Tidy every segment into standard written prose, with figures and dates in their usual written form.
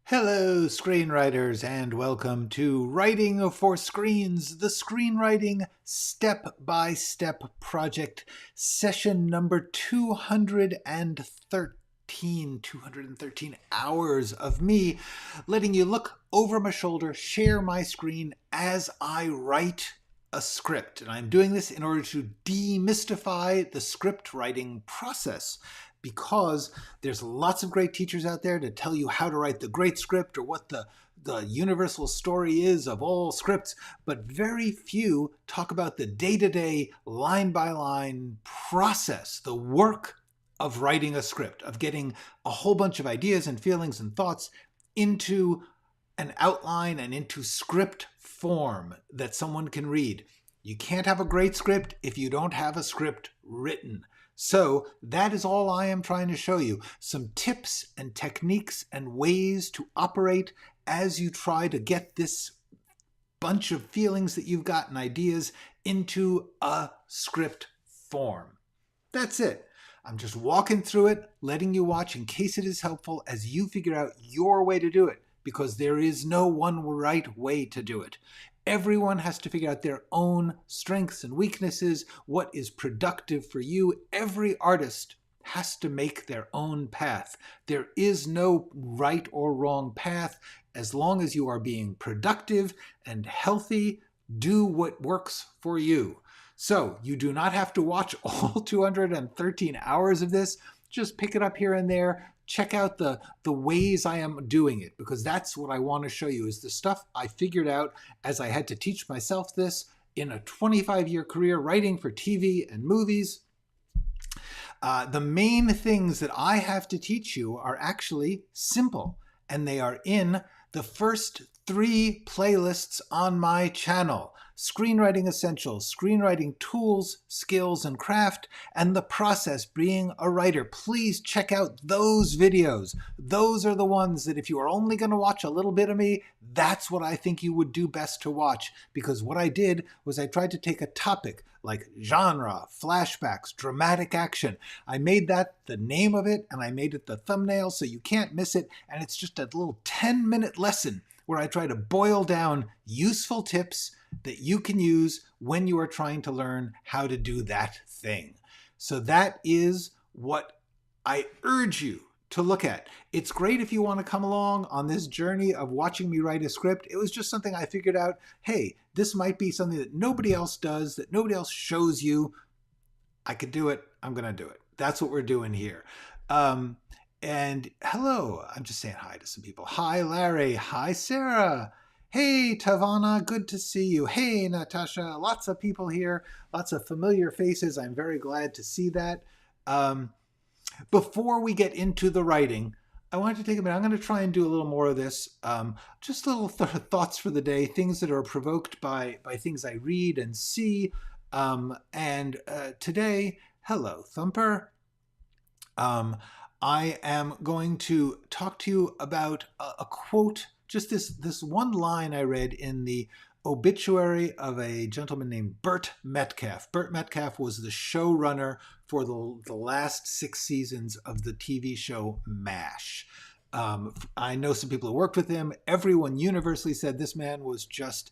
Hello, screenwriters, and welcome to Writing for Screens, the screenwriting step-by-step project, session number 213 hours of me letting you look over my shoulder, share my screen as I write a script. And I'm doing this in order to demystify the script writing process, because there's lots of great teachers out there to tell you how to write the great script or what the universal story is of all scripts, but very few talk about the day-to-day, line-by-line process, the work of writing a script, of getting a whole bunch of ideas and feelings and thoughts into an outline and into script form that someone can read. You can't have a great script if you don't have a script written. So that is all I am trying to show you. Some tips and techniques and ways to operate as you try to get this bunch of feelings that you've got and ideas into a script form. That's it. I'm just walking through it, letting you watch in case it is helpful as you figure out your way to do it, because there is no one right way to do it. Everyone has to figure out their own strengths and weaknesses, what is productive for you. Every artist has to make their own path. There is no right or wrong path. As long as you are being productive and healthy, do what works for you. So you do not have to watch all 213 hours of this. Just pick it up here and there. Check out the ways I am doing it, because that's what I want to show you, is the stuff I figured out as I had to teach myself this in a 25-year career writing for TV and movies. The main things that I have to teach you are actually simple, and they are in the first 3 playlists on my channel: Screenwriting Essentials, Screenwriting Tools, Skills, and Craft, and The Process Being a Writer. Please check out those videos. Those are the ones that if you are only going to watch a little bit of me, that's what I think you would do best to watch. Because what I did was I tried to take a topic like genre, flashbacks, dramatic action. I made that the name of it, and I made it the thumbnail so you can't miss it. And it's just a little 10-minute lesson where I try to boil down useful tips that you can use when you are trying to learn how to do that thing. So that is what I urge you to look at. It's great if you want to come along on this journey of watching me write a script. It was just something I figured out, hey, this might be something that nobody else does, that nobody else shows you. I could do it. I'm going to do it. That's what we're doing here. And hello, I'm just saying hi to some people. Hi, Larry. Hi, Sarah. Hey, Tavana, good to see you. Hey, Natasha, lots of people here, lots of familiar faces. I'm very glad to see that. Before we get into the writing, I wanted to take a minute. I'm going to try and do a little more of this. Just little thoughts for the day, things that are provoked by things I read and see. Today, hello, Thumper. I am going to talk to you about a quote, just this one line I read in the obituary of a gentleman named Burt Metcalf. Burt Metcalf was the showrunner for the last 6 seasons of the TV show MASH. I know some people who worked with him. Everyone universally said this man was just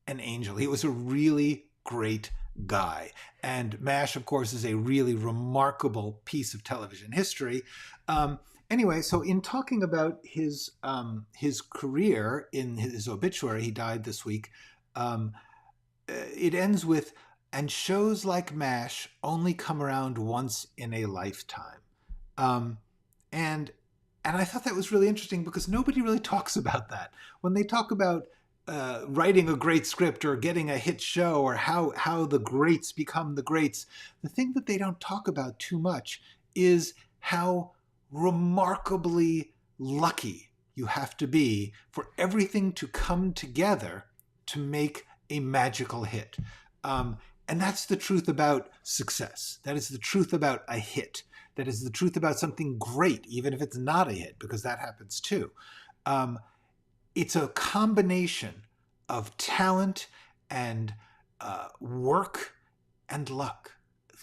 an angel. He was a really great guy. And MASH, of course, is a really remarkable piece of television history. Anyway, so in talking about his career in his obituary, he died this week, it ends with, "And shows like MASH only come around once in a lifetime." And I thought that was really interesting, because nobody really talks about that. When they talk about writing a great script or getting a hit show or how the greats become the greats, the thing that they don't talk about too much is how remarkably lucky you have to be for everything to come together to make a magical hit. And that's the truth about success. That is the truth about a hit. That is the truth about something great, even if it's not a hit, because that happens too. It's a combination of talent and work and luck.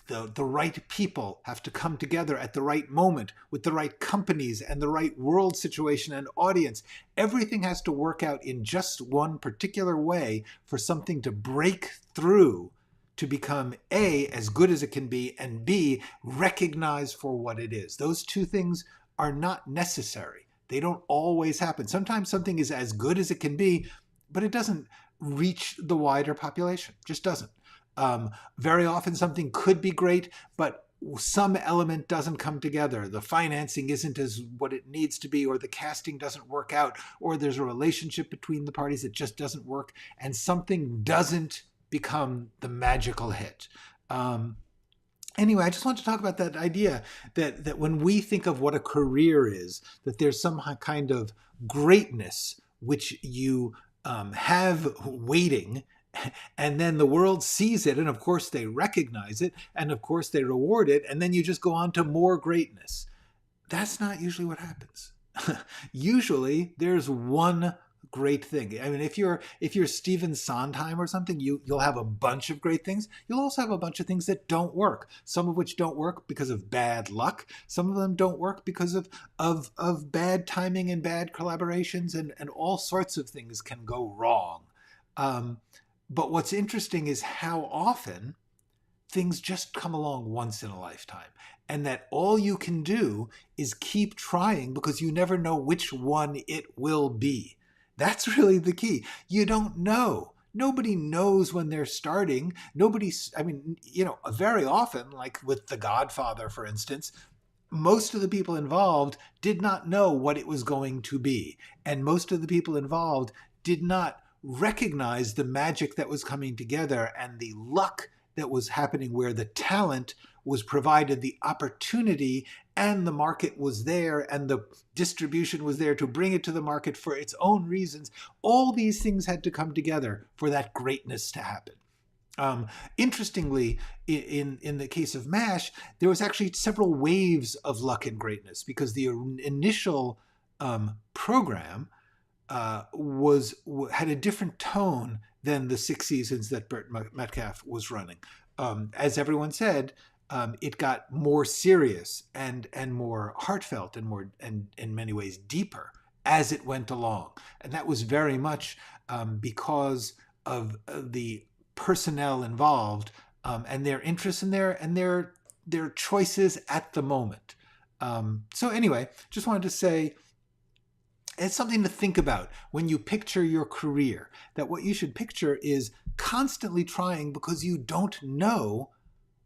the right people have to come together at the right moment with the right companies and the right world situation and audience. Everything has to work out in just one particular way for something to break through to become A, as good as it can be, and B, recognized for what it is. Those two things are not necessary. They don't always happen. Sometimes something is as good as it can be, but it doesn't reach the wider population. Just doesn't. Very often something could be great, but some element doesn't come together. The financing isn't as what it needs to be, or the casting doesn't work out, or there's a relationship between the parties that just doesn't work, and something doesn't become the magical hit. Anyway, I just want to talk about that idea that when we think of what a career is, that there's some kind of greatness which you have waiting, and then the world sees it, and of course they recognize it, and of course they reward it, and then you just go on to more greatness. That's not usually what happens. Usually there's one great thing. I mean, if you're Stephen Sondheim or something, you'll have a bunch of great things. You'll also have a bunch of things that don't work. Some of which don't work because of bad luck. Some of them don't work because of bad timing and bad collaborations, and all sorts of things can go wrong. But what's interesting is how often things just come along once in a lifetime, and that all you can do is keep trying because you never know which one it will be. That's really the key. You don't know. Nobody knows when they're starting. Very often, like with The Godfather, for instance, most of the people involved did not know what it was going to be. And most of the people involved did not recognize the magic that was coming together and the luck that was happening, where the talent was provided, the opportunity, and the market was there, and the distribution was there to bring it to the market for its own reasons. All these things had to come together for that greatness to happen. Interestingly, in the case of MASH, there was actually several waves of luck and greatness, because the initial program had a different tone than the 6 seasons that Burt Metcalfe was running. As everyone said, it got more serious and more heartfelt and more, and in many ways deeper as it went along. And that was very much because of the personnel involved and their interests and their choices at the moment. So anyway, just wanted to say, it's something to think about when you picture your career, that what you should picture is constantly trying, because you don't know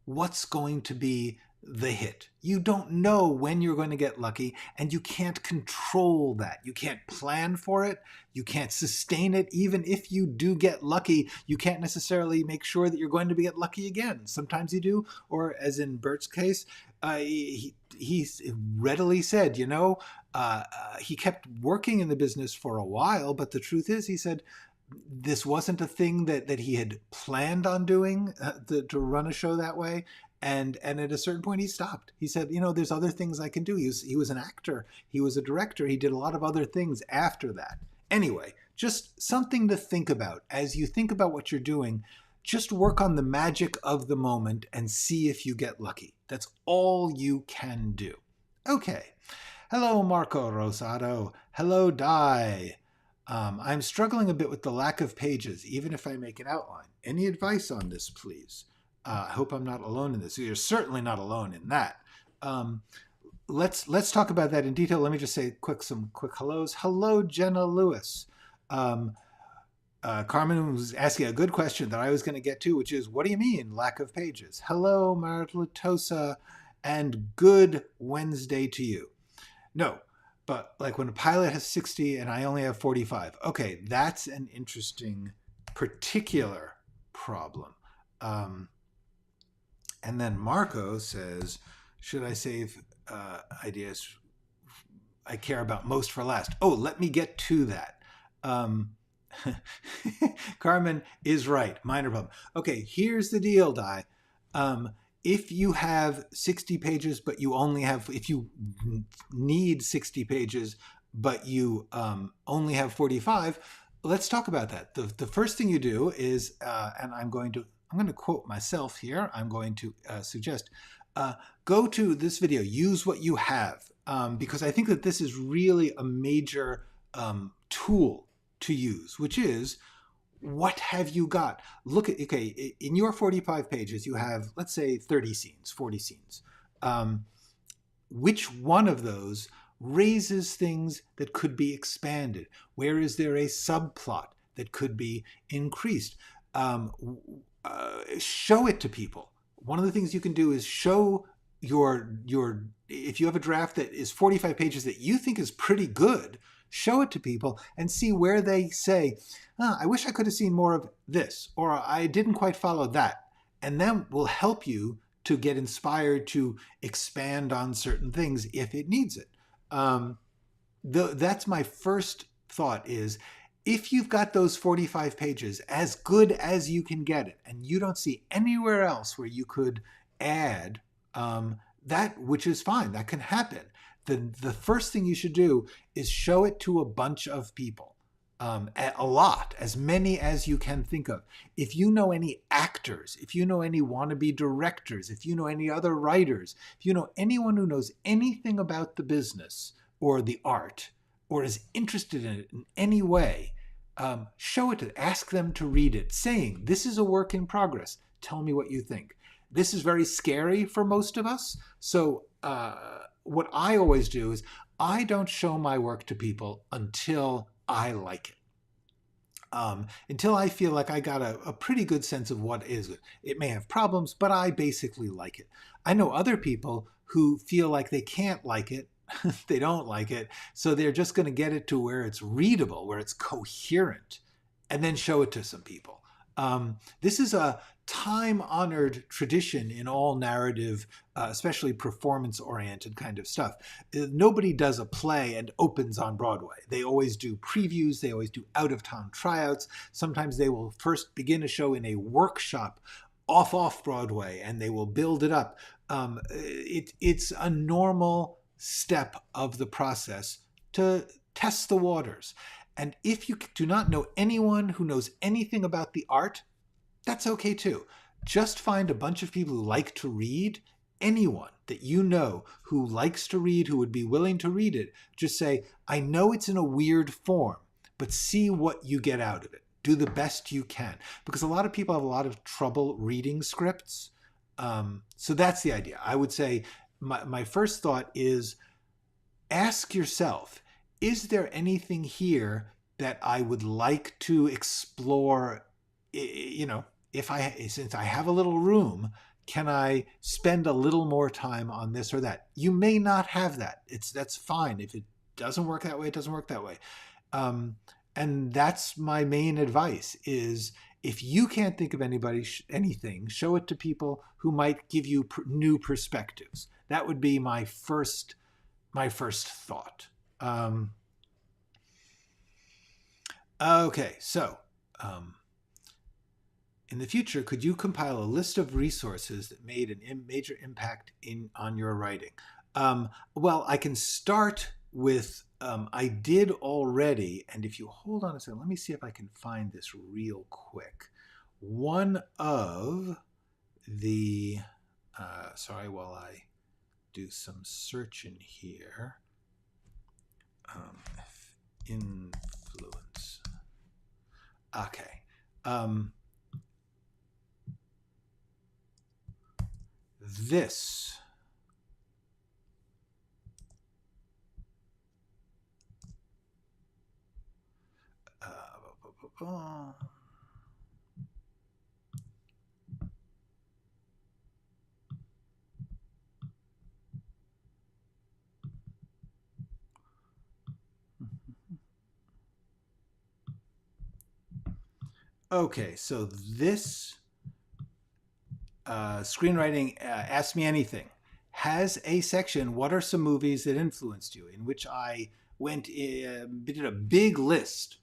what's going to be the hit. You don't know when you're going to get lucky, and you can't control that. You can't plan for it. You can't sustain it. Even if you do get lucky, you can't necessarily make sure that you're going to get lucky again. Sometimes you do, or as in Bert's case, he readily said, he kept working in the business for a while, but the truth is, he said, this wasn't a thing that he had planned on doing, to run a show that way. And at a certain point, he stopped. He said, there's other things I can do. He was an actor. He was a director. He did a lot of other things after that. Anyway, just something to think about. As you think about what you're doing, just work on the magic of the moment and see if you get lucky. That's all you can do. Okay. Hello, Marco Rosado. Hello, Di. I'm struggling a bit with the lack of pages, even if I make an outline. Any advice on this, please? I hope I'm not alone in this. You're certainly not alone in that. Let's talk about that in detail. Let me just say some quick hellos. Hello, Jenna Lewis. Carmen was asking a good question that I was going to get to, which is, what do you mean, lack of pages? Hello, Marlatosa, and good Wednesday to you. No, but like when a pilot has 60 and I only have 45. Okay, that's an interesting particular problem. And then Marco says, should I save ideas I care about most for last? Oh, let me get to that. Carmen is right. Minor problem. Okay, here's the deal, Di. If you have 60 pages, but you only have, if you need 60 pages, but you only have 45, let's talk about that. The first thing you do is, and I'm going to I'm going to quote myself here. I'm going to suggest go to this video, use what you have, because I think that this is really a major tool to use, which is, what have you got? Look at, okay, in your 45 pages, you have, let's say, 30 scenes, 40 scenes. Which one of those raises things that could be expanded? Where is there a subplot that could be increased? Show it to people. One of the things you can do is show if you have a draft that is 45 pages that you think is pretty good, show it to people and see where they say, I wish I could have seen more of this, or I didn't quite follow that. And that will help you to get inspired to expand on certain things if it needs it. That's my first thought is, if you've got those 45 pages as good as you can get it, and you don't see anywhere else where you could add that, which is fine, that can happen. The first thing you should do is show it to a bunch of people, a lot, as many as you can think of. If you know any actors, if you know any wannabe directors, if you know any other writers, if you know anyone who knows anything about the business or the art, or is interested in it in any way, show it to them. Ask them to read it, saying, this is a work in progress. Tell me what you think. This is very scary for most of us. So what I always do is, I don't show my work to people until I like it. Until I feel like I got a pretty good sense of what is it. It may have problems, but I basically like it. I know other people who feel like they can't like it. They don't like it, so they're just going to get it to where it's readable, where it's coherent, and then show it to some people. This is a time-honored tradition in all narrative, especially performance-oriented kind of stuff. Nobody does a play and opens on Broadway. They always do previews. They always do out-of-town tryouts. Sometimes they will first begin a show in a workshop off Broadway, and they will build it up. It's a normal step of the process to test the waters. And if you do not know anyone who knows anything about the art, that's okay too. Just find a bunch of people who like to read. Anyone that you know who likes to read, who would be willing to read it, just say, I know it's in a weird form, but see what you get out of it. Do the best you can. Because a lot of people have a lot of trouble reading scripts. So that's the idea. I would say, my first thought is, ask yourself, is there anything here that I would like to explore? Since I have a little room, can I spend a little more time on this or that? You may not have that. That's fine. If it doesn't work that way, it doesn't work that way. And that's my main advice is, if you can't think of anything, show it to people who might give you new perspectives. That would be my first thought. Okay, so in the future, could you compile a list of resources that made a major impact on your writing? Well, I can start with, I did already, and if you hold on a second, let me see if I can find this real quick. One of the, sorry, while I do some searching here, influence. Okay. This okay, so this Screenwriting Ask Me Anything has a section, what are some movies that influenced you, in which I did a big list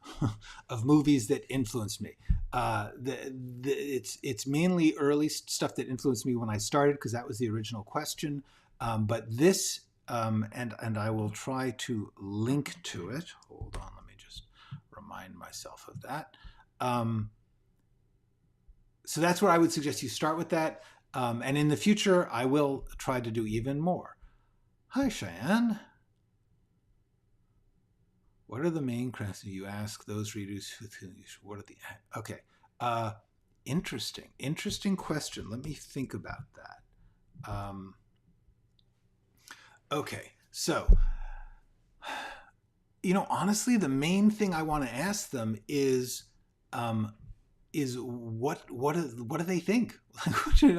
of movies that influenced me. It's mainly early stuff that influenced me when I started, because that was the original question. But this, and I will try to link to it. Hold on, let me just remind myself of that. So that's where I would suggest you start with that. And in the future, I will try to do even more. Hi, Cheyenne. What are the main questions you ask those readers who what are the okay? Interesting question. Let me think about that. Okay, so honestly, the main thing I want to ask them is what do they think?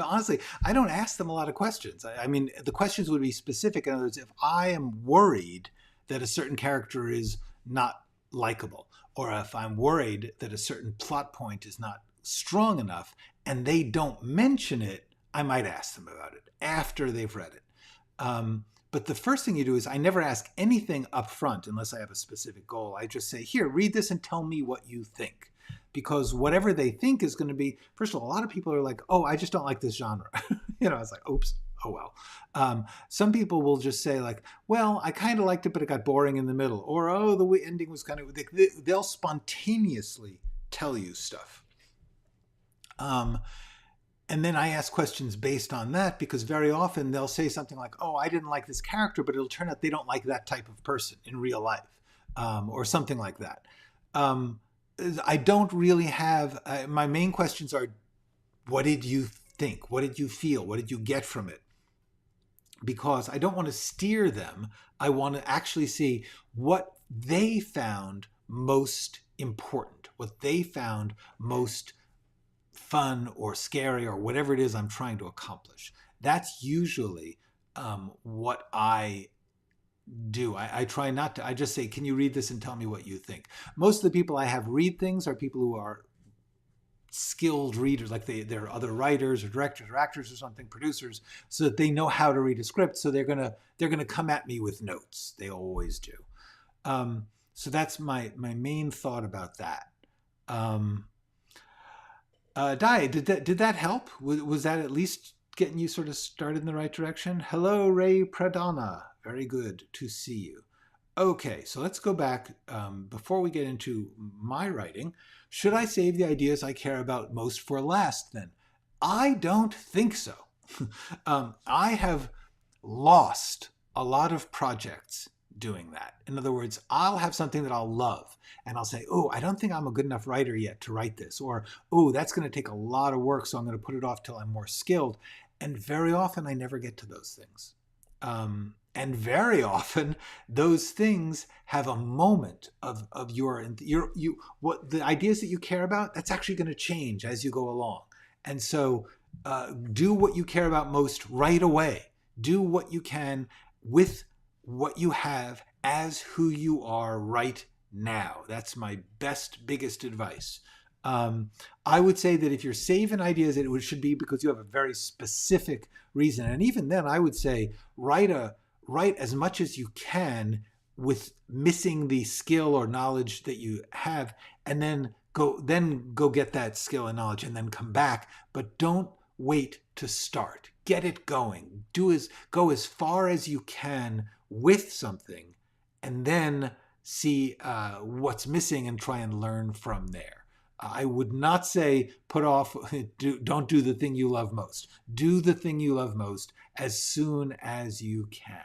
Honestly, I don't ask them a lot of questions. I mean, the questions would be specific. In other words, if I am worried that a certain character is not likable, or if I'm worried that a certain plot point is not strong enough and they don't mention it, I might ask them about it after they've read it. But the first thing you do is I never ask anything up front unless I have a specific goal. I just say, here, read this and tell me what you think. Because whatever they think is going to be, first of all, a lot of people are like, oh, I just don't like this genre. It's like, oops, oh well. Some people will just say like, well, I kind of liked it, but it got boring in the middle. Or, oh, the ending was kind of, they'll spontaneously tell you stuff. And then I ask questions based on that, because very often they'll say something like, oh, I didn't like this character, but it'll turn out they don't like that type of person in real life, or something like that. I don't really have, my main questions are, what did you think? What did you feel? What did you get from it? Because I don't want to steer them. I want to actually see what they found most important, what they found most fun or scary or whatever it is I'm trying to accomplish. That's usually what I do. I try not to, I just say, can you read this and tell me what you think? Most of the people I have read things are people who are skilled readers, like they're other writers or directors or actors or something, producers, so that they know how to read a script. So they're gonna come at me with notes. They always do. So that's my main thought about that. Dai, did that help? Was that at least getting you sort of started in the right direction? Hello, Ray Pradana. Very good to see you. Okay, so let's go back. Before we get into my writing, should I save the ideas I care about most for last then? I don't think so. I have lost a lot of projects doing that. In other words, I'll have something that I'll love and I'll say, oh, I don't think I'm a good enough writer yet to write this. Or, oh, that's going to take a lot of work, so I'm going to put it off till I'm more skilled. And very often I never get to those things. And very often those things have a moment of what the ideas that you care about, that's actually going to change as you go along. And so do what you care about most right away. Do what you can with what you have as who you are right now. That's my biggest advice. I would say that if you're saving ideas, it should be because you have a very specific reason. And even then, I would say write as much as you can with missing the skill or knowledge that you have, and then go get that skill and knowledge and then come back. But don't wait to start. Get it going. Go as far as you can with something, and then see what's missing and try and learn from there. I would not say don't do the thing you love most. Do the thing you love most as soon as you can.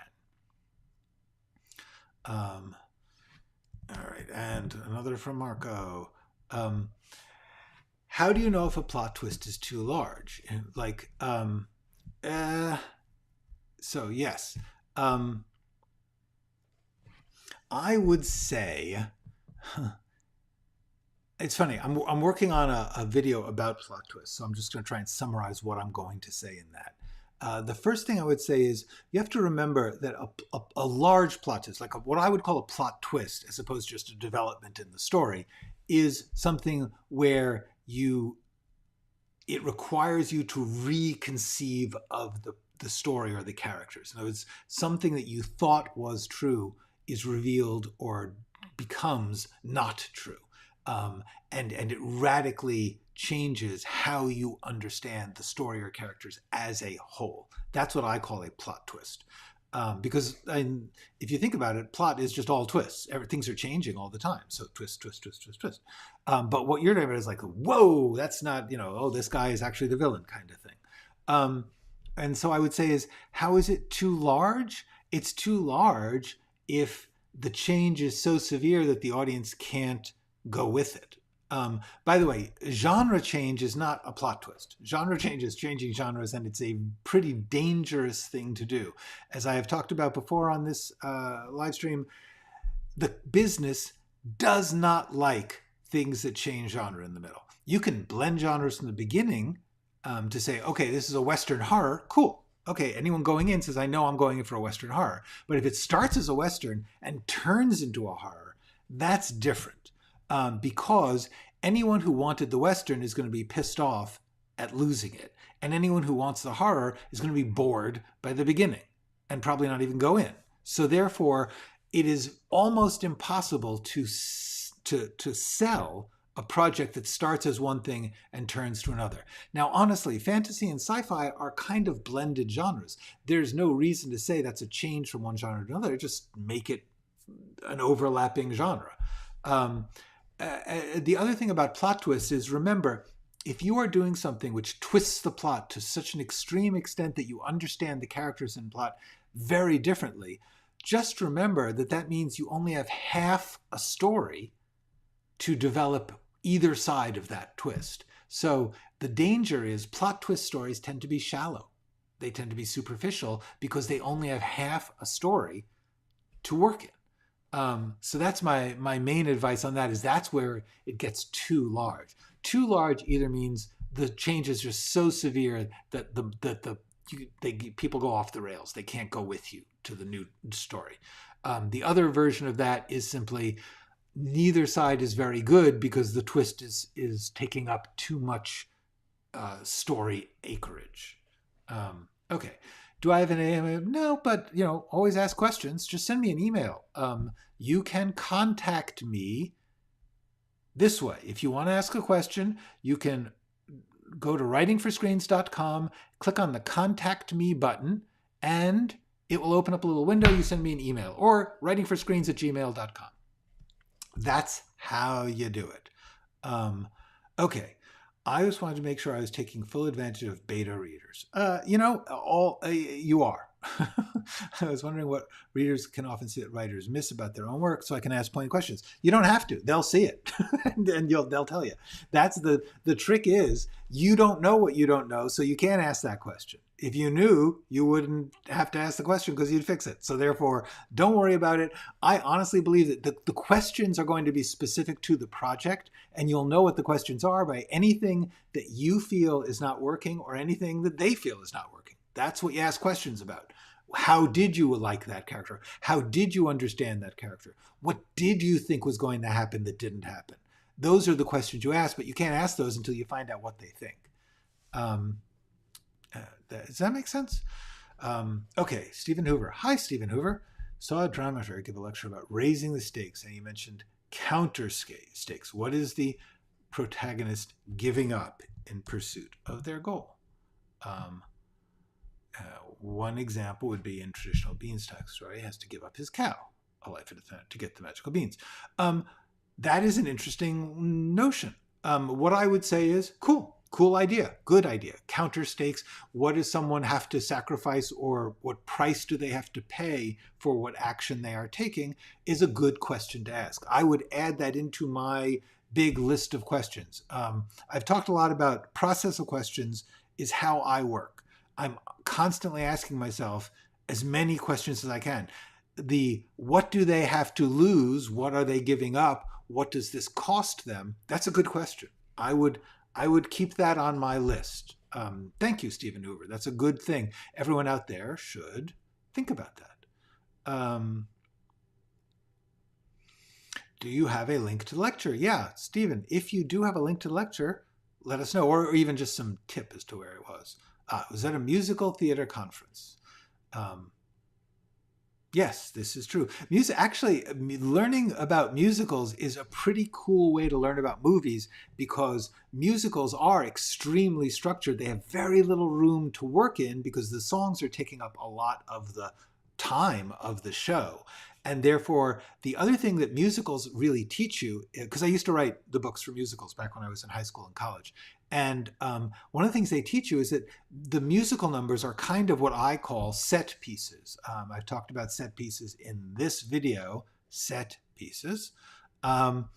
All right, and another from Marco. How do you know if a plot twist is too large? So yes. I would say, it's funny, I'm working on a video about plot twists, so I'm just going to try and summarize what I'm going to say in that. The first thing I would say is you have to remember that a large plot twist, like what I would call a plot twist, as opposed to just a development in the story, is something where it requires you to reconceive of the story or the characters. In other words, something that you thought was true is revealed or becomes not true. And it radically changes how you understand the story or characters as a whole. That's what I call a plot twist. Because if you think about it, plot is just all twists. Things are changing all the time. So twist, twist, twist, twist, twist. But what you're doing is like, whoa, that's not, oh, this guy is actually the villain kind of thing. And so I would say how is it too large? It's too large if the change is so severe that the audience can't go with it. By the way, genre change is not a plot twist. Genre change is changing genres, and it's a pretty dangerous thing to do. As I have talked about before on this live stream, the business does not like things that change genre in the middle. You can blend genres from the beginning to say, okay, this is a Western horror, cool. Okay, anyone going in says, I know I'm going in for a Western horror. But if it starts as a Western and turns into a horror, that's different. Because anyone who wanted the Western is going to be pissed off at losing it. And anyone who wants the horror is going to be bored by the beginning and probably not even go in. So therefore, it is almost impossible to sell a project that starts as one thing and turns to another. Now, honestly, fantasy and sci-fi are kind of blended genres. There's no reason to say that's a change from one genre to another. Just make it an overlapping genre. The other thing about plot twists is, remember, if you are doing something which twists the plot to such an extreme extent that you understand the characters and plot very differently, just remember that that means you only have half a story to develop either side of that twist. So the danger is plot twist stories tend to be shallow. They tend to be superficial because they only have half a story to work in. So that's my main advice on that, is that's where it gets too large. Too large either means the changes are so severe that people go off the rails. They can't go with you to the new story. The other version of that is simply neither side is very good because the twist is taking up too much story acreage. Okay. Do I have an email? No, but always ask questions. Just send me an email. You can contact me this way. If you want to ask a question, you can go to writingforscreens.com, click on the Contact Me button, and it will open up a little window. You send me an email, or writingforscreens@gmail.com. That's how you do it. Okay. I just wanted to make sure I was taking full advantage of beta readers. You are. I was wondering what readers can often see that writers miss about their own work, so I can ask pointed questions. You don't have to. They'll see it, and they'll tell you. That's the trick is you don't know what you don't know, so you can't ask that question. If you knew, you wouldn't have to ask the question because you'd fix it. So therefore, don't worry about it. I honestly believe that the questions are going to be specific to the project, and you'll know what the questions are by anything that you feel is not working or anything that they feel is not working. That's what you ask questions about. How did you like that character? How did you understand that character? What did you think was going to happen that didn't happen? Those are the questions you ask, but you can't ask those until you find out what they think. Does that make sense? Okay, Stephen Hoover. Hi, Stephen Hoover. Saw a drama fair give a lecture about raising the stakes, and you mentioned counter stakes. What is the protagonist giving up in pursuit of their goal? One example would be in traditional beanstalk story, he has to give up his cow, a life at a time, to get the magical beans. That is an interesting notion. What I would say is, cool idea, good idea. Counter stakes, what does someone have to sacrifice, or what price do they have to pay for what action they are taking, is a good question to ask. I would add that into my big list of questions. I've talked a lot about process of questions is how I work. I'm constantly asking myself as many questions as I can. What do they have to lose? What are they giving up? What does this cost them? That's a good question. I would keep that on my list. Thank you, Stephen Hoover. That's a good thing. Everyone out there should think about that. Do you have a link to the lecture? Yeah, Stephen, if you do have a link to the lecture, let us know, or even just some tip as to where it was. It was at a musical theater conference. Yes, this is true. Actually, learning about musicals is a pretty cool way to learn about movies, because musicals are extremely structured. They have very little room to work in because the songs are taking up a lot of the time of the show. And therefore, the other thing that musicals really teach you, because I used to write the books for musicals back when I was in high school and college. And one of the things they teach you is that the musical numbers are kind of what I call set pieces. I've talked about set pieces in this video, set pieces. And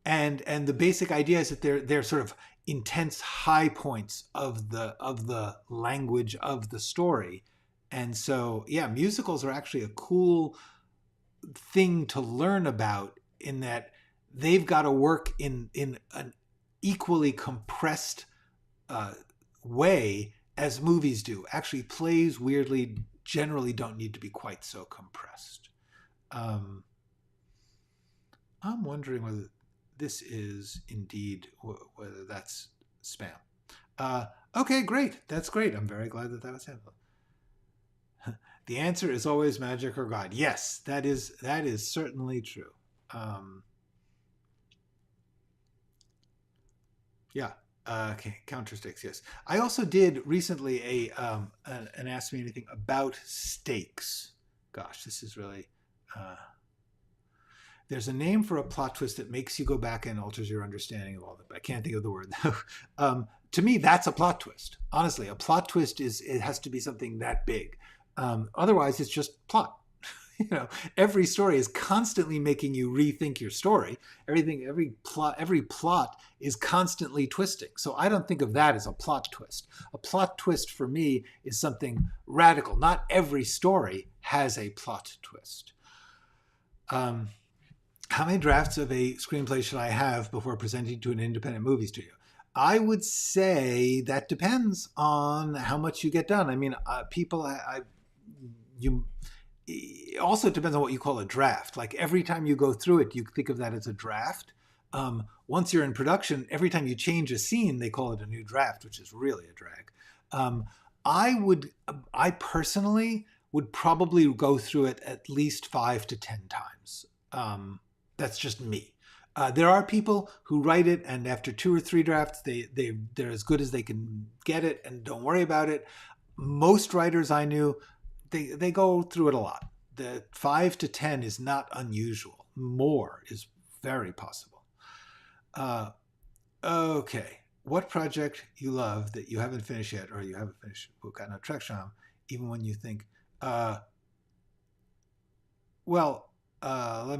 the basic idea is that they're sort of intense high points of the language of the story. And so, yeah, musicals are actually a cool thing to learn about, in that they've got to work in an equally compressed way as movies do. Actually, plays weirdly generally don't need to be quite so compressed. I'm wondering whether this is indeed, whether that's spam. Okay, great. That's great. I'm very glad that was handled. The answer is always magic or God. Yes, that is certainly true. Yeah. Okay. Counter stakes. Yes. I also did recently an Ask Me Anything about stakes. Gosh, this is really. There's a name for a plot twist that makes you go back and alters your understanding of all of it. I can't think of the word. To me, that's a plot twist. Honestly, a plot twist it has to be something that big. Otherwise, it's just plot. Every story is constantly making you rethink your story. Every plot is constantly twisting. So I don't think of that as a plot twist. A plot twist for me is something radical. Not every story has a plot twist. How many drafts of a screenplay should I have before presenting to an independent movie studio? I would say that depends on how much you get done. I mean, it also depends on what you call a draft. Like every time you go through it, you think of that as a draft. Once you're in production, every time you change a scene, they call it a new draft, which is really a drag. I personally would probably go through it at least 5 to 10 times. That's just me. There are people who write it, and after 2 or 3 drafts, they're as good as they can get it and don't worry about it. Most writers I knew, they go through it a lot. The 5 to 10 is not unusual. More is very possible. Okay. What project you love that you haven't finished yet, or you haven't finished, but got no traction on, even when you think, let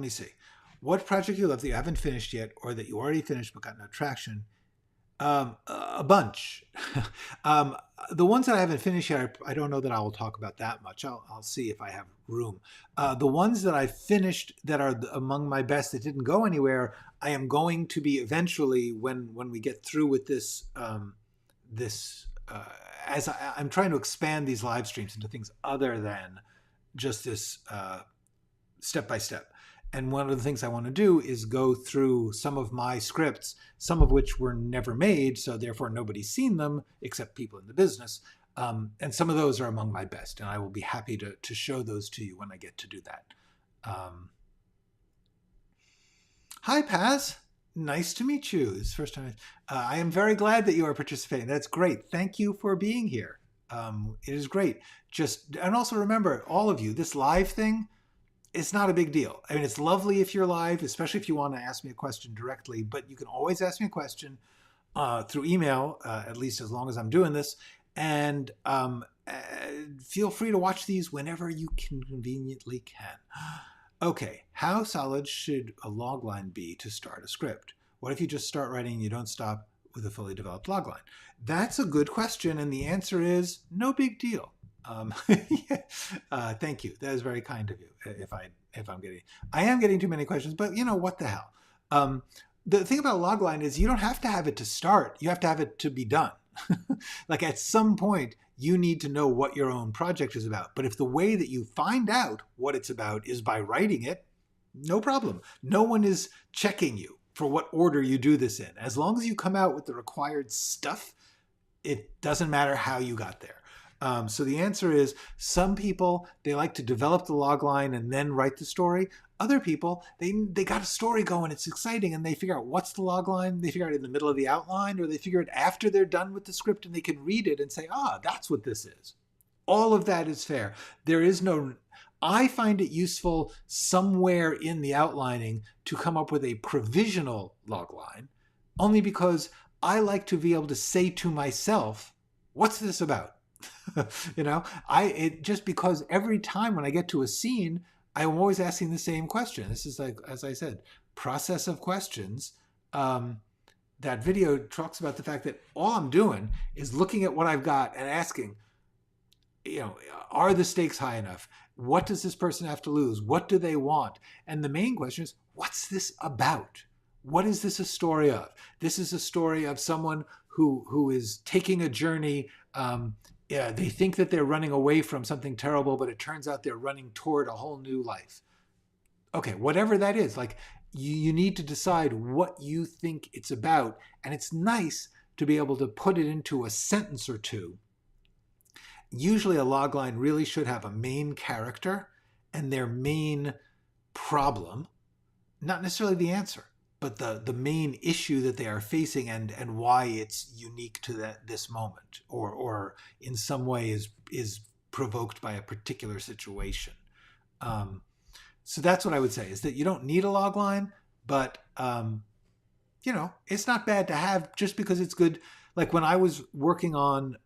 me see. What project you love that you haven't finished yet, or that you already finished but got no traction? A bunch. The ones that I haven't finished yet, I don't know that I will talk about that much. I'll see if I have room. The ones that I finished that are among my best that didn't go anywhere, I am going to be eventually, when we get through with this, as I'm trying to expand these live streams into things other than just this step by step. And one of the things I want to do is go through some of my scripts, some of which were never made, so therefore nobody's seen them except people in the business. And some of those are among my best, and I will be happy to show those to you when I get to do that. Hi, Paz. Nice to meet you. It's the first time. I am very glad that you are participating. That's great. Thank you for being here. It is great. And also remember, all of you, this live thing, it's not a big deal. I mean, it's lovely if you're live, especially if you want to ask me a question directly, but you can always ask me a question through email, at least as long as I'm doing this. And feel free to watch these whenever you conveniently can. Okay, how solid should a logline be to start a script? What if you just start writing and you don't stop with a fully developed logline? That's a good question, and the answer is no big deal. Thank you. That is very kind of you. I am getting too many questions, but what the hell? The thing about a logline is you don't have to have it to start. You have to have it to be done. Like at some point, you need to know what your own project is about. But if the way that you find out what it's about is by writing it, no problem. No one is checking you for what order you do this in. As long as you come out with the required stuff, it doesn't matter how you got there. So the answer is some people, they like to develop the logline and then write the story. Other people, they got a story going, it's exciting, and they figure out what's the logline. They figure out in the middle of the outline, or they figure it after they're done with the script and they can read it and say, that's what this is. All of that is fair. I find it useful somewhere in the outlining to come up with a provisional logline, only because I like to be able to say to myself, what's this about? Just because every time when I get to a scene, I'm always asking the same question. This is, like, as I said, process of questions. That video talks about the fact that all I'm doing is looking at what I've got and asking, are the stakes high enough? What does this person have to lose? What do they want? And the main question is, what's this about? What is this a story of? This is a story of someone who is taking a journey. They think that they're running away from something terrible, but it turns out they're running toward a whole new life. Okay, whatever that is, like, you need to decide what you think it's about. And it's nice to be able to put it into a sentence or two. Usually a logline really should have a main character and their main problem, not necessarily the answer, but the main issue that they are facing and why it's unique to this moment, or in some way is provoked by a particular situation. So that's what I would say, is that you don't need a logline, but it's not bad to have, just because it's good. Like when I was working on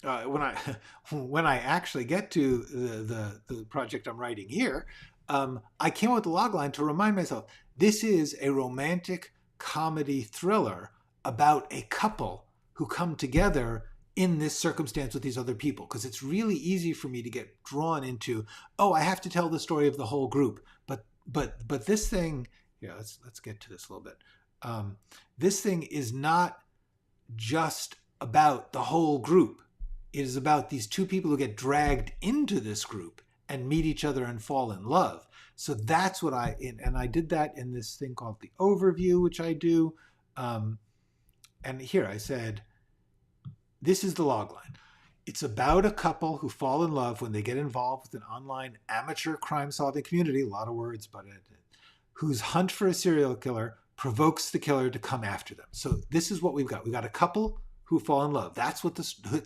when I actually get to the project I'm writing here, I came up with the logline to remind myself, this is a romantic comedy thriller about a couple who come together in this circumstance with these other people. Because it's really easy for me to get drawn into, I have to tell the story of the whole group. But this thing, let's get to this a little bit. This thing is not just about the whole group. It is about these two people who get dragged into this group and meet each other and fall in love. So that's what and I did that in this thing called the overview, which I do. And here I said, this is the logline. It's about a couple who fall in love when they get involved with an online amateur crime-solving community, a lot of words, but whose hunt for a serial killer provokes the killer to come after them. So this is what we've got. We've got a couple who fall in love. That's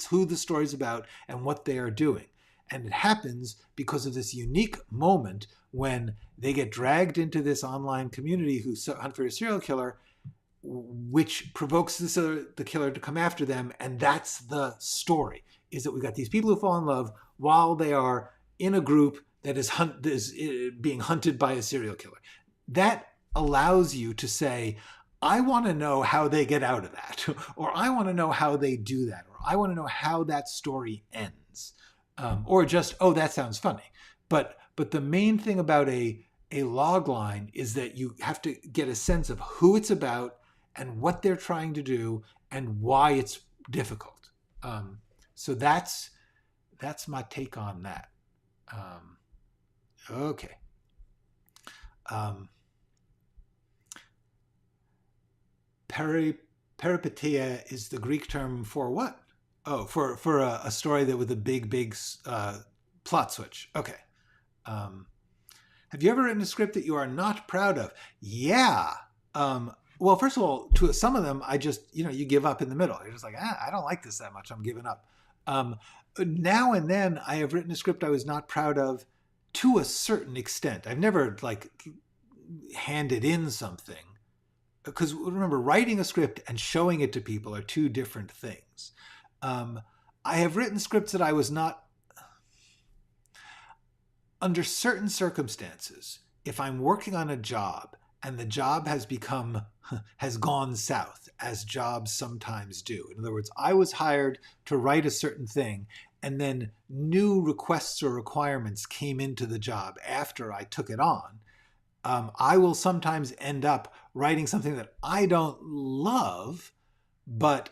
who the story's about and what they are doing. And it happens because of this unique moment when they get dragged into this online community who hunt for a serial killer, which provokes the killer to come after them. And that's the story, is that we've got these people who fall in love while they are in a group that is being hunted by a serial killer. That allows you to say, I want to know how they get out of that, or I want to know how they do that, or I want to know how that story ends, or just, that sounds funny. But the main thing about a log line is that you have to get a sense of who it's about and what they're trying to do and why it's difficult. So that's my take on that. Okay. Peripeteia is the Greek term for what? Oh, for a story that with a big plot switch. Okay. Have you ever written a script that you are not proud of? Yeah. Well, first of all, to some of them, I just, you give up in the middle. You're just like, I don't like this that much. I'm giving up. Now and then I have written a script I was not proud of to a certain extent. I've never handed in something. Because remember, writing a script and showing it to people are two different things. I have written scripts that I was not, under certain circumstances, if I'm working on a job and the job has gone south, as jobs sometimes do. In other words, I was hired to write a certain thing, and then new requests or requirements came into the job after I took it on. I will sometimes end up writing something that I don't love, but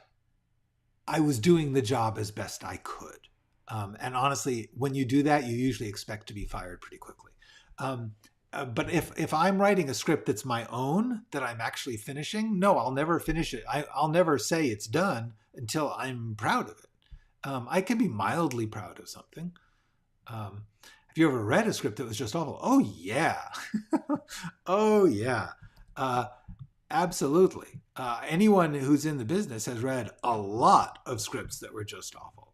I was doing the job as best I could. And honestly, when you do that, you usually expect to be fired pretty quickly. But if I'm writing a script that's my own, that I'm actually finishing, no, I'll never finish it. I'll never say it's done until I'm proud of it. I can be mildly proud of something. Have you ever read a script that was just awful? Oh, yeah. Oh, yeah. Absolutely. Anyone who's in the business has read a lot of scripts that were just awful.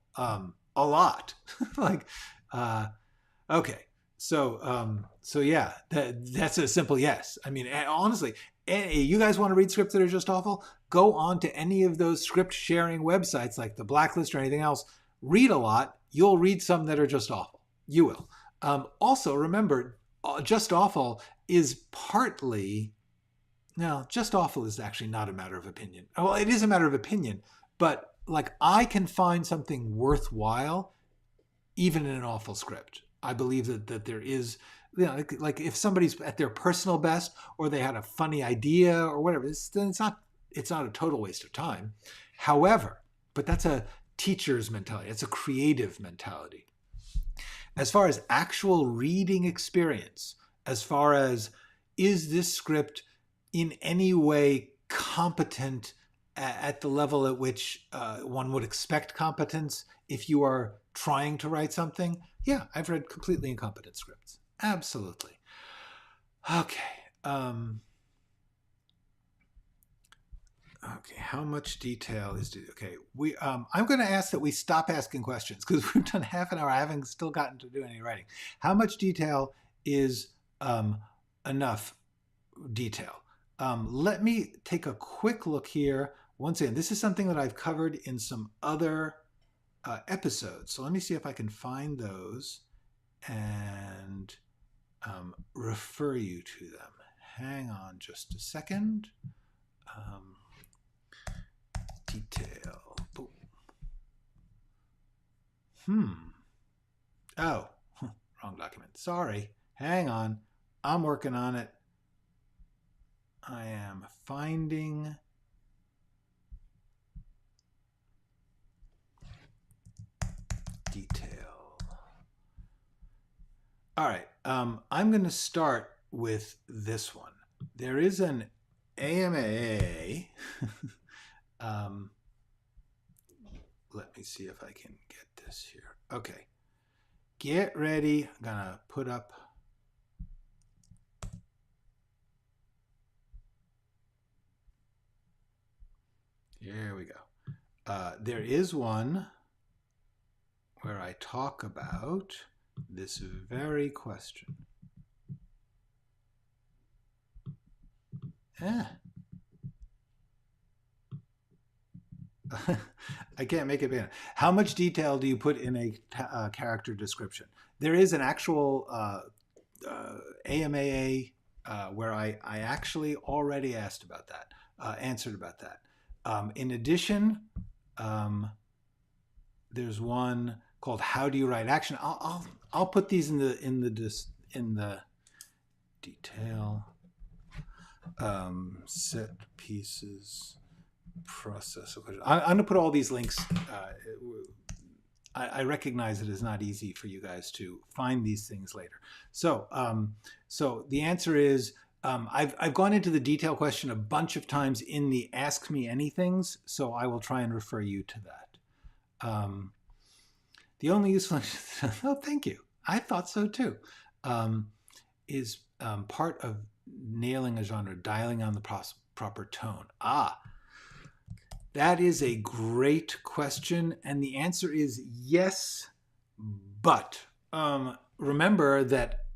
A lot. Okay. So yeah, that's a simple yes. I mean, honestly, you guys want to read scripts that are just awful? Go on to any of those script sharing websites like the Blacklist or anything else. Read a lot. You'll read some that are just awful. You will. Also, remember, just awful is partly. No, just awful is actually not a matter of opinion. Well, it is a matter of opinion, but like I can find something worthwhile even in an awful script. I believe that there is, like if somebody's at their personal best or they had a funny idea or whatever, then it's not a total waste of time. However, but that's a teacher's mentality. It's a creative mentality. As far as actual reading experience, as far as is this script in any way competent at the level at which one would expect competence if you are trying to write something? Yeah, I've read completely incompetent scripts. Absolutely. Okay. Okay, how much detail is due? Okay, I'm going to ask that we stop asking questions because we've done half an hour. I haven't still gotten to do any writing. How much detail is enough detail? Let me take a quick look here. Once again, this is something that I've covered in some other episodes. So let me see if I can find those and refer you to them. Hang on just a second. Detail. Oh, wrong document. Sorry. Hang on. I'm working on it. I am finding detail. All right. I'm going to start with this one. There is an AMA. Let me see if I can get this here. Okay. Get ready. I'm going to put up. Here we go. There is one where I talk about this very question. I can't make it bigger. How much detail do you put in a character description? There is an actual AMAA where I actually already asked about that, answered about that. In addition, there's one called "How Do You Write Action?" I'll put these in the detail set pieces process. I'm going to put all these links. I recognize it is not easy for you guys to find these things later. So the answer is I've gone into the detail question a bunch of times in the Ask Me Anythings, so I will try and refer you to that. The only useful, oh, thank you. I thought so too. Is part of nailing a genre, dialing on the proper tone. That is a great question, and the answer is yes, but remember that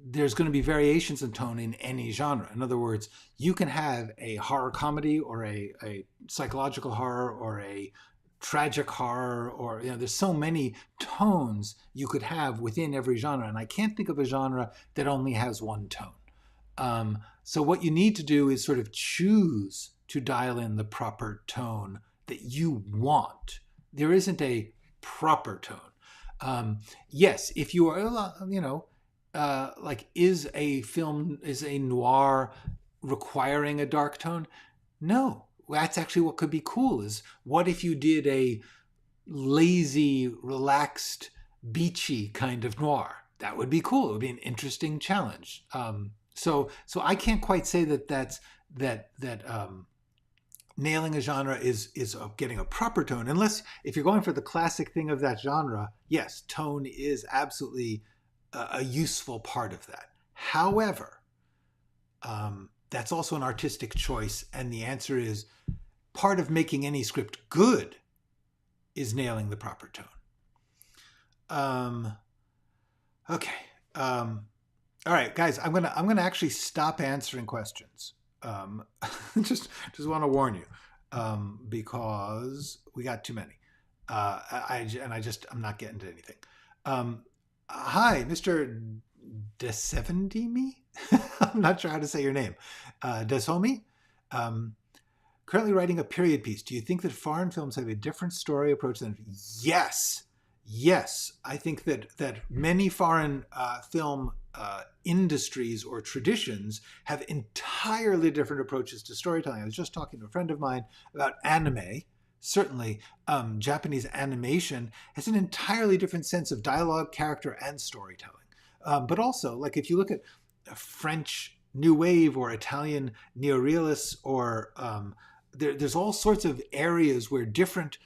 there's going to be variations in tone in any genre. In other words, you can have a horror comedy or a psychological horror or a tragic horror, or there's so many tones you could have within every genre, and I can't think of a genre that only has one tone. So what you need to do is sort of choose to dial in the proper tone that you want. There isn't a proper tone. Yes, if you are, like, is a noir requiring a dark tone? No, that's actually what could be cool. Is what if you did a lazy, relaxed, beachy kind of noir? That would be cool. It would be an interesting challenge. So I can't quite say that nailing a genre is getting a proper tone, unless if you're going for the classic thing of that genre. Yes, tone is absolutely a useful part of that. However, that's also an artistic choice, and the answer is part of making any script good is nailing the proper tone. Okay. All right, guys, I'm gonna actually stop answering questions. Um, just want to warn you, because we got too many. I'm not getting to anything. Um, Hi, Mr. Desevendimi. I'm not sure how to say your name. Desomi. Um, Currently writing a period piece. Do you think that foreign films have a different story approach than? Yes, yes. I think that many foreign film industries or traditions have entirely different approaches to storytelling. I was just talking to a friend of mine about anime. Certainly, Japanese animation has an entirely different sense of dialogue, character, and storytelling. But also, like if you look at French New Wave or Italian neorealists or there's all sorts of areas where different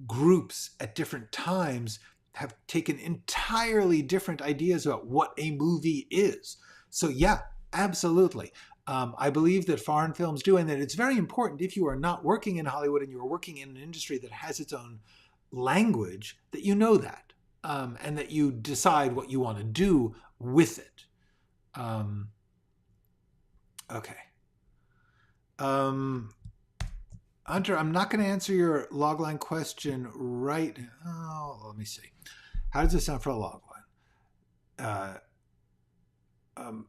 groups at different times have taken entirely different ideas about what a movie is. So yeah, absolutely. I believe that foreign films do, and that it's very important if you are not working in Hollywood and you are working in an industry that has its own language, that you know that, and that you decide what you want to do with it. Okay. Hunter, I'm not going to answer your logline question right. Oh, let me see. How does this sound for a logline? Uh, um,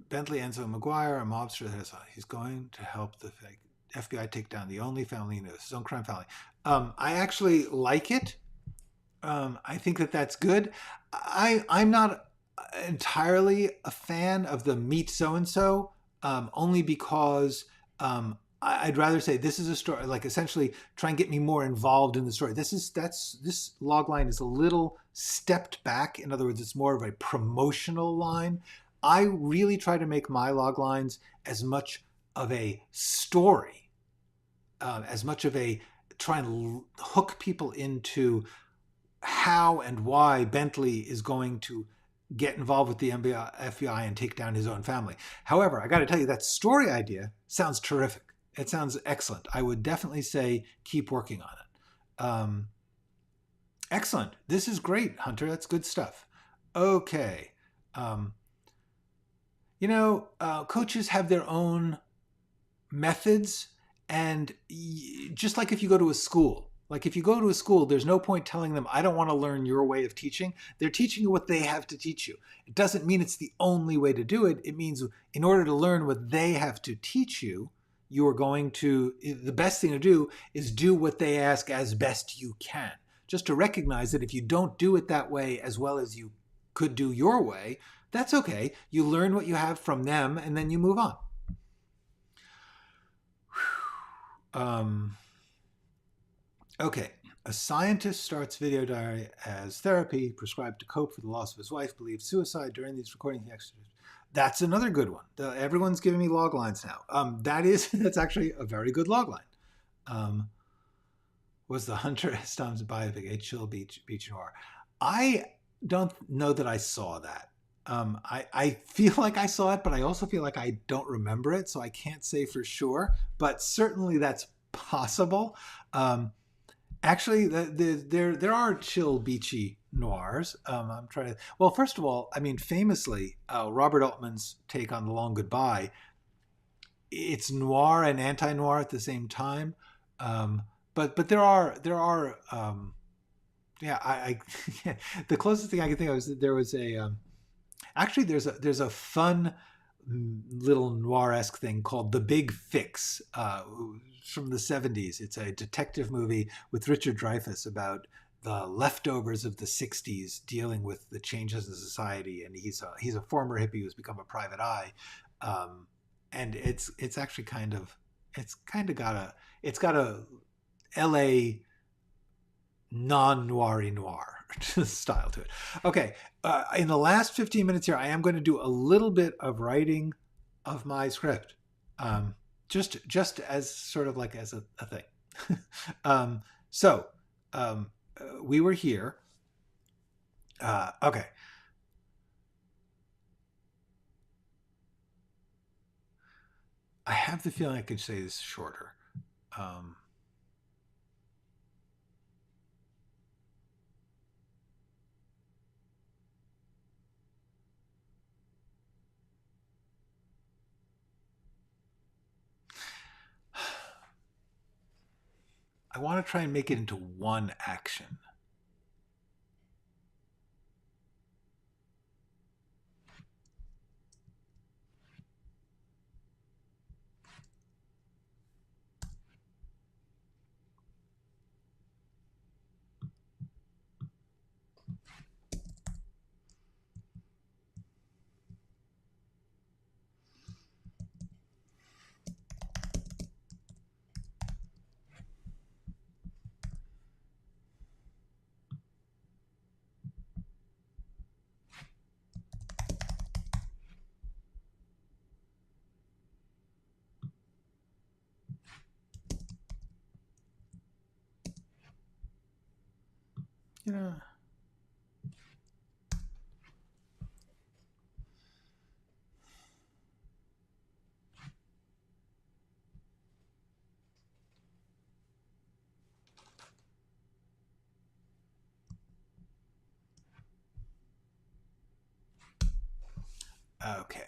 Bentley Enzo McGuire, a mobster that has he's going to help the FBI take down the only family he knows, his own crime family. I actually like it. I think that that's good. I'm not entirely a fan of the meet so and so, only because I'd rather say this is a story, like essentially try and get me more involved in the story. This log line is a little stepped back. In other words, it's more of a promotional line. I really try to make my log lines as much of a story, as much of a try and hook people into how and why Bentley is going to get involved with the FBI and take down his own family. However, I got to tell you, that story idea sounds terrific. It sounds excellent. I would definitely say keep working on it. Excellent. This is great, Hunter. That's good stuff. Okay. Coaches have their own methods, and just like if you go to a school, there's no point telling them, I don't want to learn your way of teaching. They're teaching you what they have to teach you. It doesn't mean it's the only way to do it. It means in order to learn what they have to teach you, the best thing to do is do what they ask as best you can. Just to recognize that if you don't do it that way as well as you could do your way, that's okay. You learn what you have from them and then you move on. Okay. A scientist starts video diary as therapy, prescribed to cope for the loss of his wife, believes suicide during these recordings. That's another good one. Everyone's giving me log lines now. That's actually a very good log line. Was the Hunter S. Thompson biopic a chill beach noir? I don't know that I saw that. I feel like I saw it, but I also feel like I don't remember it, so I can't say for sure. But certainly that's possible. Actually, there are chill, beachy noirs. I'm trying to. Well, first of all, I mean, famously, Robert Altman's take on The Long Goodbye. It's noir and anti-noir at the same time. But there are yeah. The closest thing I can think of is that there was a actually there's a fun little noir-esque thing called The Big Fix from the 70s. It's a detective movie with Richard Dreyfuss about the leftovers of the 60s dealing with the changes in society, and he's a former hippie who's become a private eye, and it's actually got a LA noir style to it. Okay, in the last 15 minutes here, I am going to do a little bit of writing of my script, just as sort of like as a thing. We were here. Okay. I have the feeling I could say this shorter. I want to try and make it into one action. Yeah. Okay.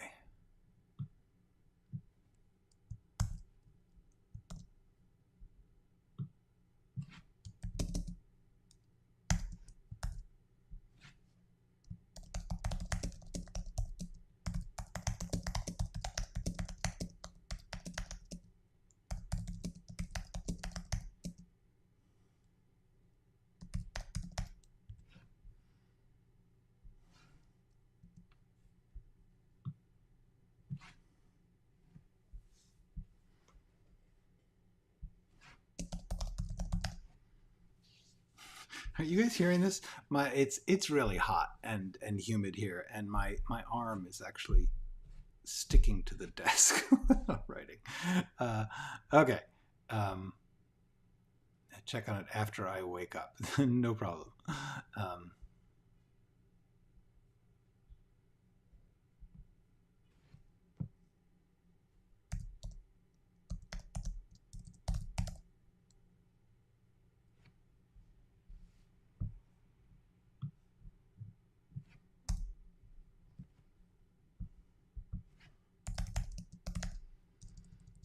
Are you guys hearing this? It's really hot and humid here, and my arm is actually sticking to the desk when I'm writing. Okay. Check on it after I wake up. No problem.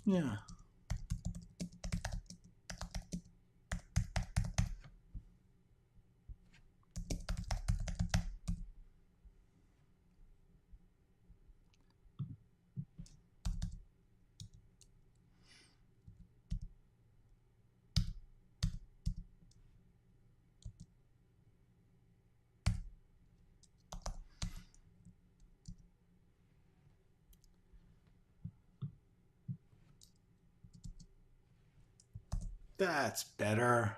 Yeah. That's better.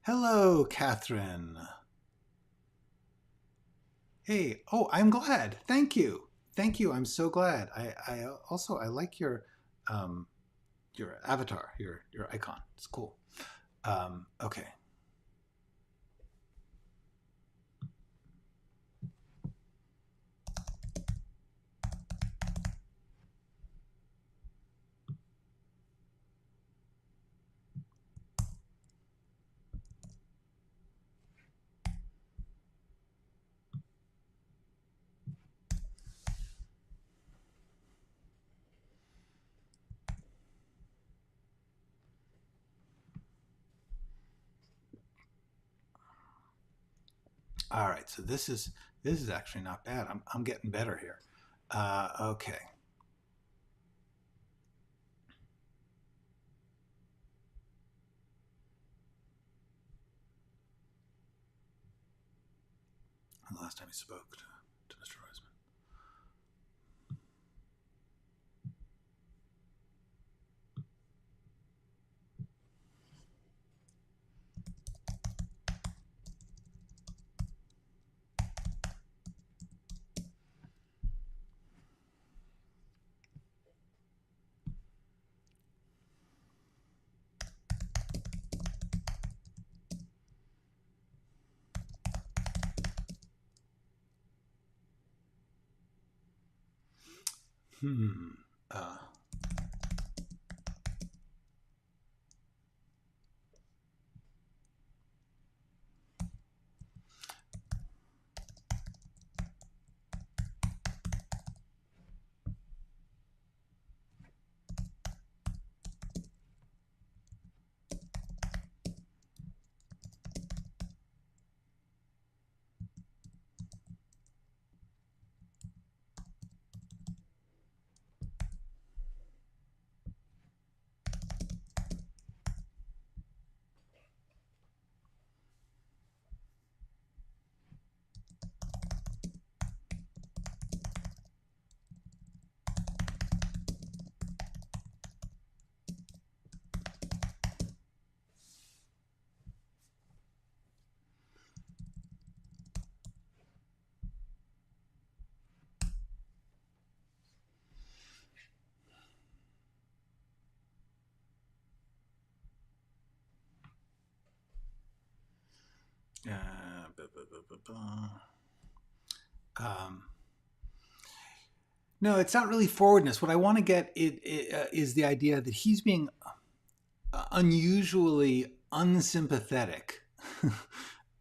Hello, Catherine. Hey, oh, I'm glad. Thank you. Thank you. I'm so glad. I also I like your avatar, your icon. It's cool. Okay. All right. So this is actually not bad. I'm getting better here. Okay. The last time he spoke to Mr. Roseman. Hmm. Uh. Um, no, it's not really forwardness. What I want to get is the idea that he's being unusually unsympathetic.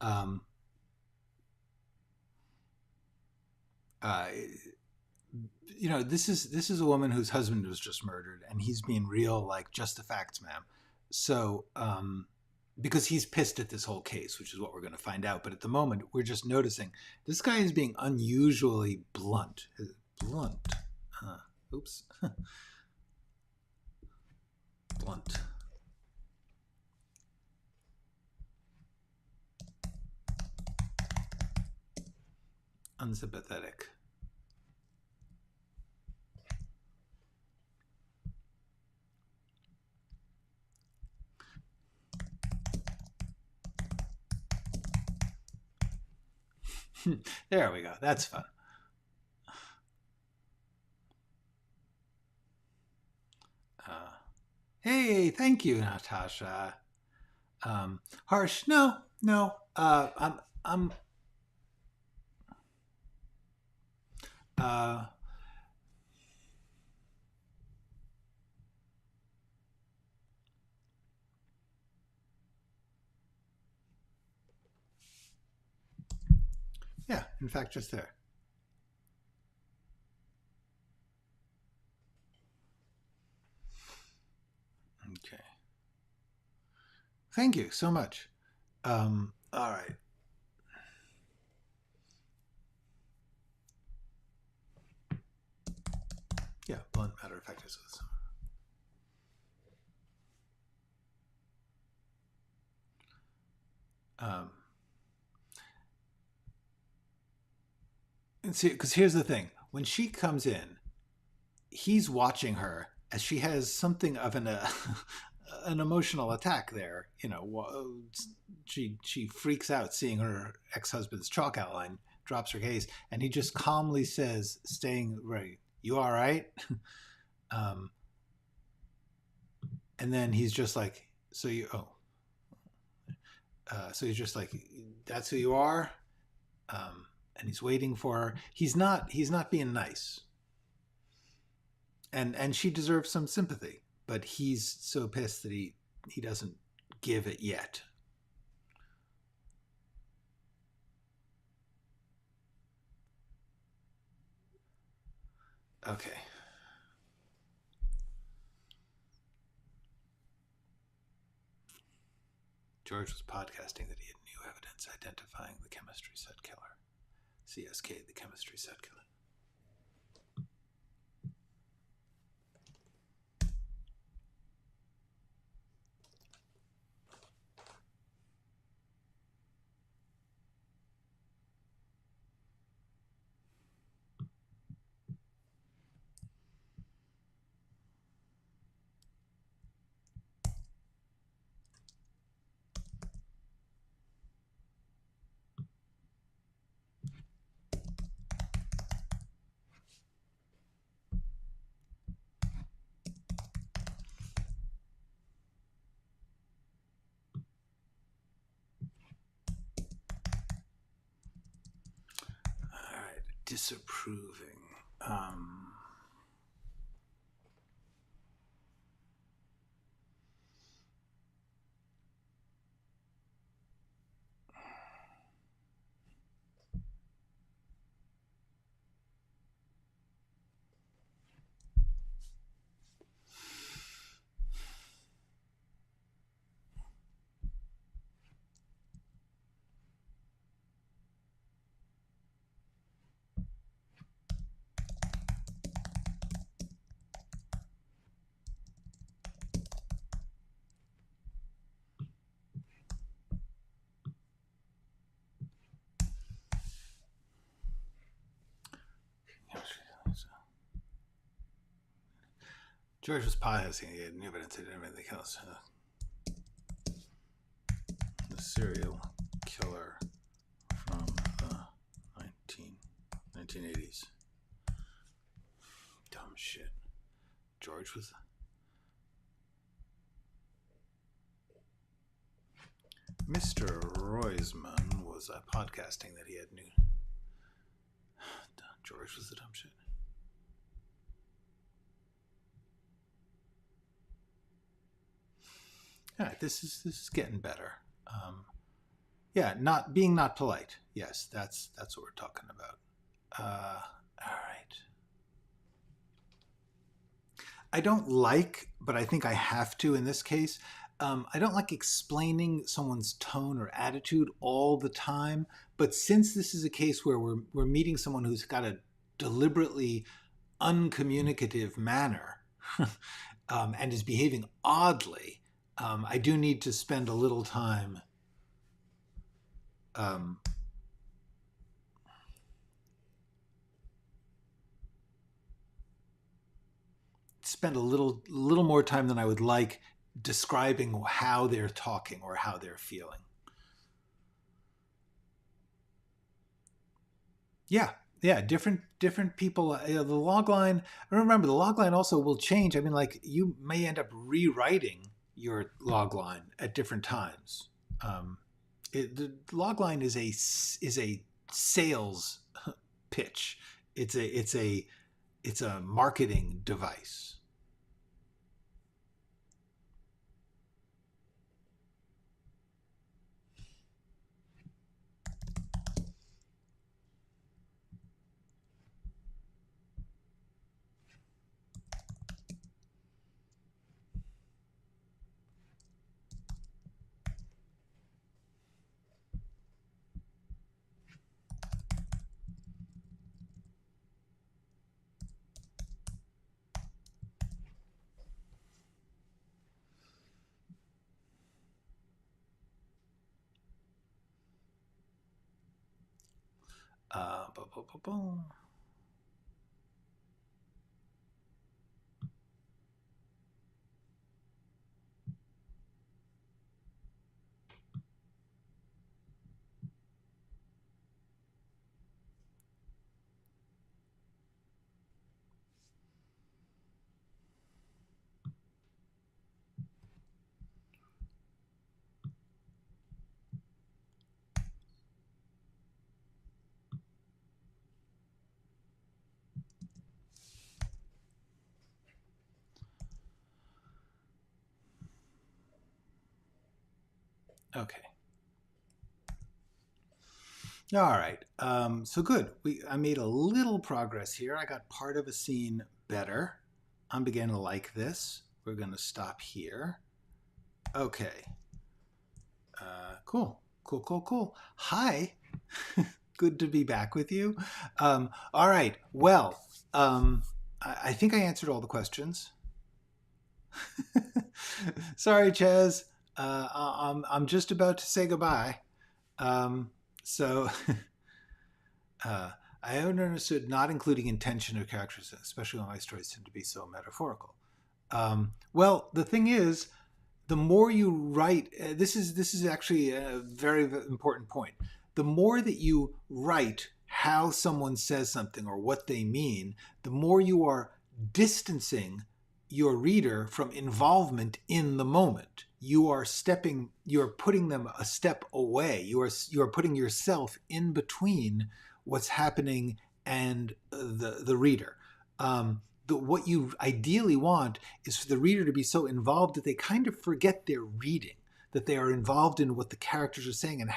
um, uh, you know, this is a woman whose husband was just murdered, and he's being real, like, just the facts, ma'am. So, because he's pissed at this whole case, which is what we're going to find out. But at the moment, we're just noticing this guy is being unusually blunt. Blunt. Oops. Blunt. Unsympathetic. There we go. That's fun. Hey, thank you, Natasha. Harsh, no. I'm. Uh, yeah. In fact, just there. Okay. Thank you so much. All right. Yeah, blunt matter of fact is this. And see, because here's the thing: when she comes in, he's watching her as she has something of an an emotional attack. There, you know, she freaks out seeing her ex-husband's chalk outline, drops her gaze, and he just calmly says, staying right, "You all right?" um, and then he's just like, "So you oh." So he's just like, "That's who you are," and he's waiting for her. He's not being nice, and she deserves some sympathy, but he's so pissed that he doesn't give it yet. Okay. George was podcasting that he had new evidence identifying the chemistry set killer. CSK, the chemistry set killer. All right, disapproving. George was pious. He had new evidence and everything else. The serial killer from the 1980s. Dumb shit. George was... Mr. Roisman was podcasting that he had new... George was the dumb shit. All right, this is getting better. Yeah, not polite. Yes, that's what we're talking about. All right. I don't like, but I think I have to in this case. I don't like explaining someone's tone or attitude all the time. But since this is a case where we're meeting someone who's got a deliberately uncommunicative manner and is behaving oddly, I do need to spend a little time spend a little more time than I would like describing how they're talking or how they're feeling. Yeah, different people. The logline. Remember, the logline also will change. I mean, like you may end up rewriting your logline at different times. The logline is a sales pitch. It's a marketing device. Okay. All right. So good. I made a little progress here. I got part of a scene better. I'm beginning to like this. We're going to stop here. Okay. Cool. Hi. Good to be back with you. All right. Well, I think I answered all the questions. Sorry, Chaz. I'm just about to say goodbye. So I understood not including intention or characters, especially when my stories tend to be so metaphorical. Well, the thing is, the more you write, this is actually a very important point. The more that you write how someone says something or what they mean, the more you are distancing your reader from involvement in the moment. You're putting them a step away. You are putting yourself in between what's happening and the reader. What you ideally want is for the reader to be so involved that they kind of forget they're reading, that they are involved in what the characters are saying and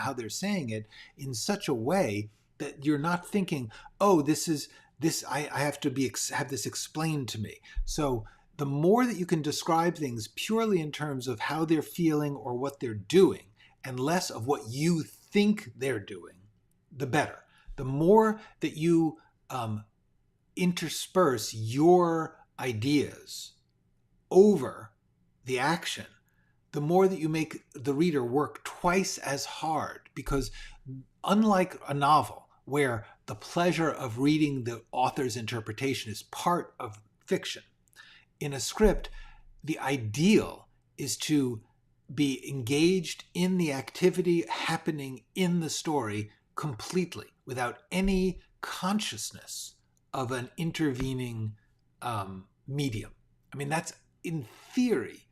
how they're saying it in such a way that you're not thinking, oh, I have to have this explained to me. So the more that you can describe things purely in terms of how they're feeling or what they're doing, and less of what you think they're doing, the better. The more that you intersperse your ideas over the action, the more that you make the reader work twice as hard. Because unlike a novel, where the pleasure of reading the author's interpretation is part of fiction, in a script, the ideal is to be engaged in the activity happening in the story completely without any consciousness of an intervening medium. I mean, that's in theory,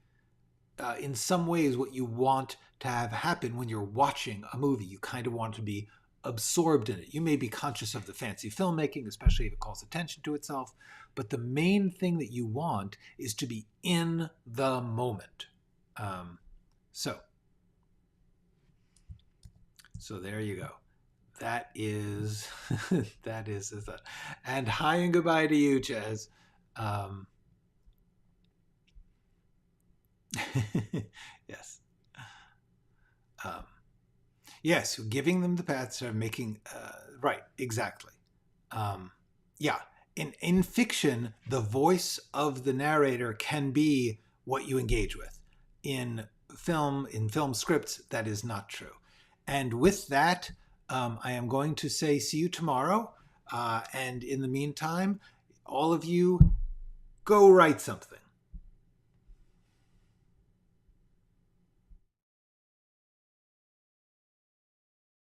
in some ways, what you want to have happen when you're watching a movie. You kind of want to be absorbed in it. You may be conscious of the fancy filmmaking, especially if it calls attention to itself, but the main thing that you want is to be in the moment. So there you go. That is that is that. And hi and goodbye to you, Chaz. Yes. Yes, giving them the paths are making right, exactly. Yeah, in fiction, the voice of the narrator can be what you engage with. In film scripts, that is not true. And with that, I am going to say see you tomorrow. And in the meantime, all of you, go write something.